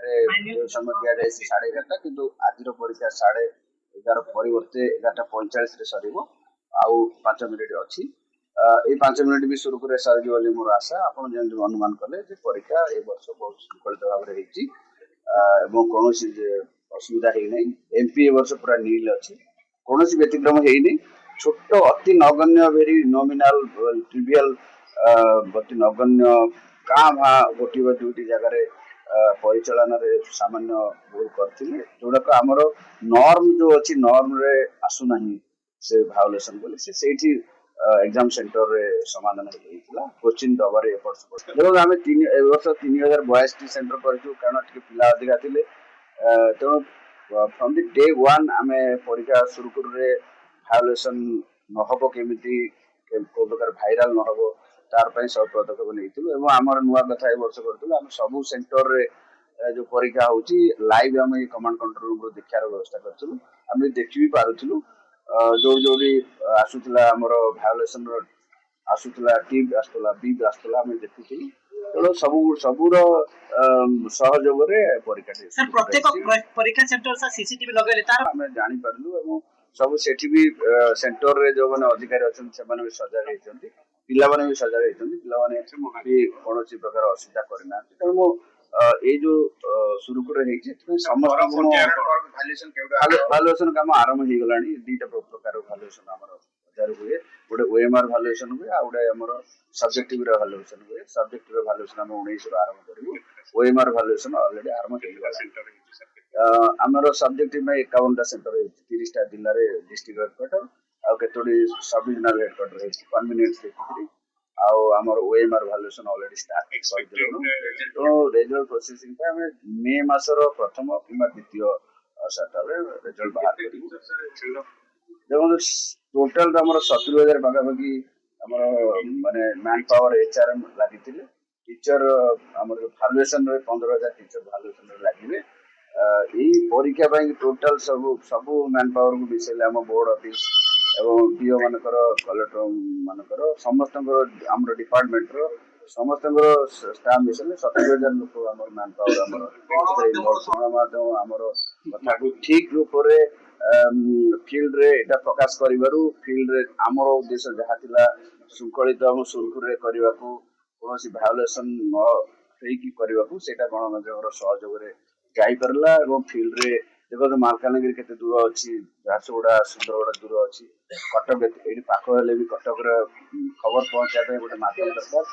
जो समय दिया जाए 11:30 किंतु आज परीक्षा 11:30 परिवर्ते 11:45 सर आउ 5 मिनिट अच्छी ये 5 मिनिट भी सुरुखुरे सर बोली मोर आशा आप अनुमान कले परीक्षा ए वर्ष बहुत शृंखलित भाव में कौन असुविधा है एमपी ए वर्ष पूरा नील अच्छी कौन व्यतिक्रम है छोट अति नगण्य भेरी नॉमिनल ट्रिवियल अति नगण्य काँ भा गोटे दुईटी जगार परिचालन सामान्य भूल करथिले जोड़ाक आमर नॉर्म जो अच्छी नॉर्म रे आसुना से भायोलेशन बोली से सेठी एग्जाम सेंटर रे समाधान होइतिला क्वेश्चन दबारे एफर्ट्स देखो आमे 3082 सेंटर करछु कारण टिके पिला अधिका थिले तो फ्रॉम द डे 1 आमे परीक्षा शुरू करे भायोलेशन नहबो केमिति को प्रकार भाइराल नहबो तार पई सब पदक्षेप नेइतिलु एवं हमर नुवा कथा ए वर्ष करतिलु हम सब सेंटर रे जो परीक्षा होची लाइव हम कमांड कंट्रोल रूम रो देखार व्यवस्था करथिलु हम देखि भी पारुथिलु जो जोडी आसुतला हमर भायोलेशन रो आसुतला टीम आसुतला बीब आसुतला हम देखिथिलु तो सबुर सहयोग रे परीक्षा सर प्रत्येक परीक्षा सेंटर सा सीसीटीवी लगेले तार हम जानि परलु एवं सब सेठी भी सेंटर रे जो माने अधिकारी अछन से माने सजाग हेचंती पिला माने भी सजाग हेचंती पिला माने भी कोनोसी प्रकार असुविधा करना त ए जो सुरुकुरे हेछि समस्त भालुएशन काम आरंभ हो गलानी दीटा प्रकार भालुएशन हमर हजार हुए गोटे ओएमआर भालुएशन हुए आ गोटे हमर सब्जेक्टिव रे भालुएशन हुए सब्जेक्टिव रे भालुएशन हम 19 रो आरंभ करिवो ओएमआर भालुएशन ऑलरेडी आरंभ हो गला हमर सब्जेक्टिव में 51 टा सेंटर 30 टा जिल्ला रे डिस्ट्रिक्ट हेडक्वार्टर आ केतोडी सब डिविजनल हेडक्वार्टर है कन्वीनियंट सेक्रेटरी आउ हमर ओएमआर भालुएशन ऑलरेडी स्टार्ट कर देलो तो रिजल्ट प्रोसेसिंग पे हमें मे मासर प्रथम किंबा द्वितीय सप्ताह रिजल्ट बाहर करिवो देखो टोटल हमर 70000 पाखापाखि हमर माने मैन पावर एचआरएम लागिथिले टीचर हमर भालुएशन रे 15000 टीचर भालुएशन रे लागिबे ई परीक्षा ପାଇଁ टोटल सब मैन पावर को मिसेले हम बोर्ड ऑफिस एवं डीओ मानकर कलेक्टर मानकर समस्त हमर डिपार्टमेंट रो समस्त स्टाफ मिसेले 70000 लोक हमर मैन पावर हमर हमर कथा को ठीक रूप रे फील्ड रे एटा प्रकाश करिवारु फील्ड रे हमर उद्देश्य जहा थिला शृंखलित हम सुरखुर रे करिवाकू कोनोसी भायोलेशन न फेकी करिवाकू सेटा गणमाध्यमर सहयोग रे जाई परला एवं फील्ड रे देखो तो मालकानगिरी केते दूर अछि झारसुगुड़ा सुंदरगढ़ दूर अछि कटक एडी पाखो हेले भी कटक रे खबर पहुंचा दे गोटे माध्यम दरकार।